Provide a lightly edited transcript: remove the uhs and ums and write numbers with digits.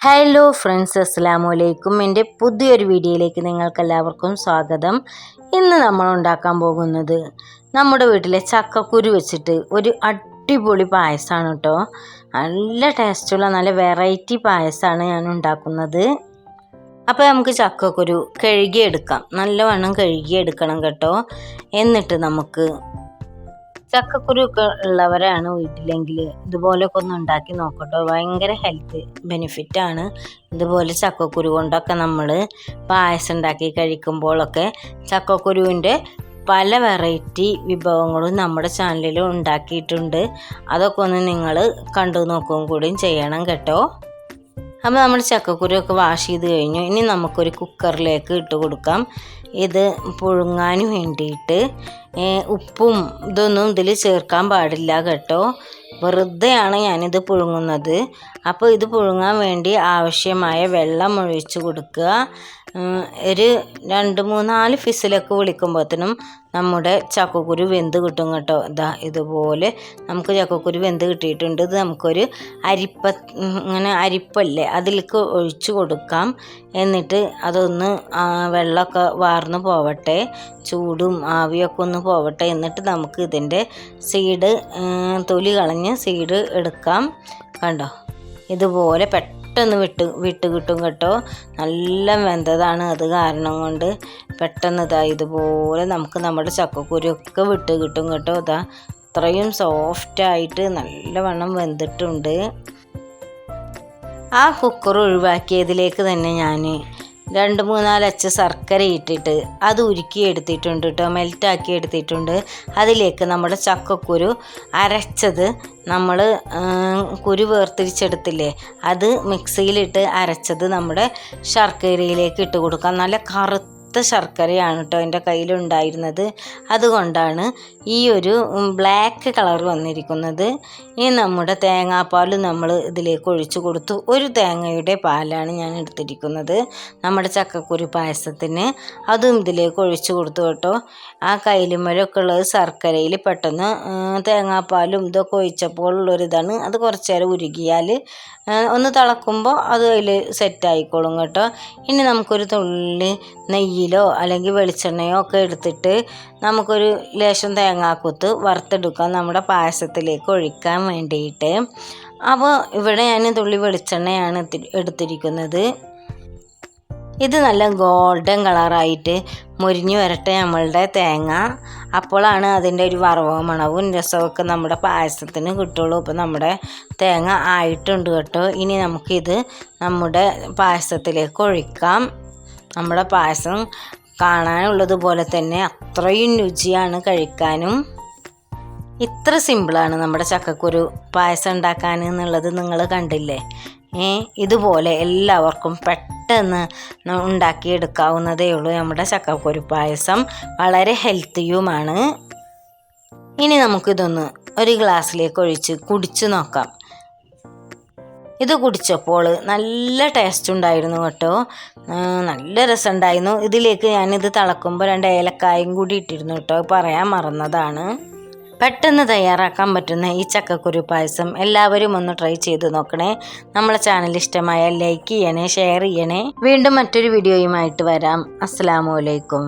Hello friends, അസ്സലാമു അലൈക്കും. എൻ്റെ പുതിയൊരു വീഡിയോയിലേക്ക് നിങ്ങൾക്കെല്ലാവർക്കും സ്വാഗതം. ഇന്ന് നമ്മൾ ഉണ്ടാക്കാൻ പോകുന്നത് നമ്മുടെ വീട്ടിലെ ചക്കക്കുരു വെച്ചിട്ട് ഒരു അടിപൊളി പായസമാണ് കേട്ടോ. നല്ല ടേസ്റ്റുള്ള നല്ല വെറൈറ്റി പായസമാണ് ഞാൻ ഉണ്ടാക്കുന്നത്. അപ്പോൾ നമുക്ക് ചക്കക്കുരു കഴുകിയെടുക്കാം. നല്ലവണ്ണം കഴുകിയെടുക്കണം കേട്ടോ. എന്നിട്ട് നമുക്ക് ചക്കക്കുരു ഒക്കെ ഉള്ളവരാണ് വീട്ടിലെങ്കിൽ ഇതുപോലെയൊക്കെ ഒന്ന് ഉണ്ടാക്കി നോക്കട്ടോ. ഭയങ്കര ഹെൽത്ത് ബെനിഫിറ്റാണ്. ഇതുപോലെ ചക്കക്കുരു കൊണ്ടൊക്കെ നമ്മൾ പായസം ഉണ്ടാക്കി കഴിക്കുമ്പോഴൊക്കെ ചക്കക്കുരുവിൻ്റെ പല വെറൈറ്റി വിഭവങ്ങളും നമ്മുടെ ചാനലിൽ ഉണ്ടാക്കിയിട്ടുണ്ട്. അതൊക്കെ ഒന്ന് നിങ്ങൾ കണ്ടു നോക്കുകയും കൂടിയും ചെയ്യണം കേട്ടോ. അപ്പോൾ നമ്മൾ ചക്കക്കുരുവൊക്കെ വാഷ് ചെയ്ത് കഴിഞ്ഞു. ഇനി നമുക്കൊരു കുക്കറിലേക്ക് ഇട്ട് കൊടുക്കാം. ഇത് പുഴുങ്ങാൻ വേണ്ടിയിട്ട് ഉപ്പും ഇതൊന്നും ഇതിൽ ചേർക്കാൻ പാടില്ല കേട്ടോ. വെറുതെയാണ് ഞാനിത് പുഴുങ്ങുന്നത്. അപ്പോൾ ഇത് പുഴുങ്ങാൻ വേണ്ടി ആവശ്യമായ വെള്ളം ഒഴിച്ച് കൊടുക്കുക. ഒരു 2-3-4 ഫിസിലൊക്കെ വിളിക്കുമ്പോഴത്തേനും നമ്മുടെ ചക്കക്കുരു വെന്ത് കിട്ടും കേട്ടോ. ഇതുപോലെ നമുക്ക് ചക്കക്കുരു വെന്ത് കിട്ടിയിട്ടുണ്ട്. ഇത് നമുക്കൊരു ഇങ്ങനെ അരിപ്പല്ലേ അതിലേക്ക് ഒഴിച്ച് കൊടുക്കാം. എന്നിട്ട് അതൊന്ന് വെള്ളമൊക്കെ വാർന്ന് പോവട്ടെ, ചൂടും ആവിയൊക്കെ ഒന്ന് പോവട്ടെ. എന്നിട്ട് നമുക്ക് ഇതിൻ്റെ സീഡ് തൊലി കളഞ്ഞ് സീഡ് എടുക്കാം. കണ്ടോ, ഇതുപോലെ പെട്ടെന്ന് വിട്ട് കിട്ടും കേട്ടോ. നല്ല വെന്തതാണ്, അത് കാരണം കൊണ്ട് പെട്ടെന്ന് ഇതുപോലെ നമുക്ക് നമ്മുടെ ചക്കക്കുരുവൊക്കെ വിട്ട് കിട്ടും കേട്ടോ. അത്രയും സോഫ്റ്റായിട്ട് നല്ലവണ്ണം വെന്തിട്ടുണ്ട്. ആ കുക്കർ ഒഴിവാക്കിയതിലേക്ക് തന്നെ ഞാൻ 2-3-4 അച്ച് ശർക്കര ഇട്ടിട്ട് അത് ഉരുക്കി എടുത്തിട്ടുണ്ട് കേട്ടോ, മെൽറ്റാക്കി എടുത്തിട്ടുണ്ട്. അതിലേക്ക് നമ്മുടെ ചക്കക്കുരു അരച്ചത് നമ്മൾ കുരു വേർതിരിച്ചെടുത്തില്ലേ, അത് മിക്സിയിലിട്ട് അരച്ചത് നമ്മുടെ ശർക്കരയിലേക്ക് ഇട്ട് കൊടുക്കാം. നല്ല കറുത്ത ശർക്കരയാണ് കേട്ടോ എൻ്റെ കയ്യിലുണ്ടായിരുന്നത്, അതുകൊണ്ടാണ് ഈ ഒരു ബ്ലാക്ക് കളർ വന്നിരിക്കുന്നത്. ഈ നമ്മുടെ തേങ്ങാപ്പാൽ നമ്മൾ ഇതിലേക്ക് ഒഴിച്ചു കൊടുത്തു. ഒരു തേങ്ങയുടെ പാലാണ് ഞാൻ എടുത്തിരിക്കുന്നത് നമ്മുടെ ചക്കക്കുരു പായസത്തിന്. അതും ഇതിലേക്ക് ഒഴിച്ചു കൊടുത്തു കേട്ടോ. ആ കയ്യിലുമലൊക്കെ ഉള്ളത് ശർക്കരയിൽ പെട്ടെന്ന് തേങ്ങാപ്പാലും ഇതൊക്കെ ഒഴിച്ചപ്പോൾ ഉള്ളൊരിതാണ്. അത് കുറച്ച് നേരം ഉരുകിയാൽ ഒന്ന് തിളക്കുമ്പോൾ അത് അതിൽ സെറ്റായിക്കോളും കേട്ടോ. ഇനി നമുക്കൊരു തുള്ളി നെയ്യിലോ അല്ലെങ്കിൽ വെളിച്ചെണ്ണയോ ഒക്കെ എടുത്തിട്ട് നമുക്കൊരു ലേശം തേങ്ങാക്കൊത്ത് വറുത്തെടുക്കാം നമ്മുടെ പായസത്തിലേക്ക് ഒഴിക്കാൻ വേണ്ടിയിട്ട്. അപ്പോൾ ഇവിടെ ഞാൻ തുള്ളി വെളിച്ചെണ്ണയാണ് എടുത്തിരിക്കുന്നത്. ഇത് നല്ല ഗോൾഡൻ കളറായിട്ട് മുരിഞ്ഞു വരട്ടെ നമ്മളുടെ തേങ്ങ. അപ്പോഴാണ് അതിൻ്റെ ഒരു വറവോ മണവും രസമൊക്കെ നമ്മുടെ പായസത്തിന് കിട്ടുള്ളൂ. അപ്പോൾ നമ്മുടെ തേങ്ങ ആയിട്ടുണ്ട് കേട്ടോ. ഇനി നമുക്കിത് നമ്മുടെ പായസത്തിലേക്ക് ഒഴിക്കാം. നമ്മുടെ പായസം കാണാനുള്ളതുപോലെ തന്നെ അത്രയും രുചിയാണ് കഴിക്കാനും. ഇത്ര സിമ്പിളാണ് നമ്മുടെ ചക്കക്കുരു പായസം ഉണ്ടാക്കാൻ എന്നുള്ളത് നിങ്ങൾ കണ്ടില്ലേ. ഇതുപോലെ എല്ലാവർക്കും പെട്ടെന്ന് ഉണ്ടാക്കിയെടുക്കാവുന്നതേ ഉള്ളൂ. നമ്മുടെ ചക്കക്കുരു പായസം വളരെ ഹെൽത്തിയുമാണ്. ഇനി നമുക്കിതൊന്ന് ഒരു ഗ്ലാസ്സിലേക്ക് ഒഴിച്ച് കുടിച്ച് നോക്കാം. ഇത് കുടിച്ചപ്പോൾ നല്ല ടേസ്റ്റ് ഉണ്ടായിരുന്നു കേട്ടോ, നല്ല രസമുണ്ടായിരുന്നു. ഇതിലേക്ക് ഞാനിത് തിളക്കുമ്പോൾ 2 ഏലക്കായും കൂടി ഇട്ടിരുന്നു കേട്ടോ, പറയാൻ മറന്നതാണ്. പെട്ടെന്ന് തയ്യാറാക്കാൻ പറ്റുന്ന ഈ ചക്കക്കുരു പായസം എല്ലാവരും ഒന്ന് ട്രൈ ചെയ്ത് നോക്കണേ. നമ്മളെ ചാനൽ ഇഷ്ടമായാൽ ലൈക്ക് ചെയ്യണേ, ഷെയർ ചെയ്യണേ. വീണ്ടും മറ്റൊരു വീഡിയോയുമായിട്ട് വരാം. അസ്സലാമു അലൈക്കും.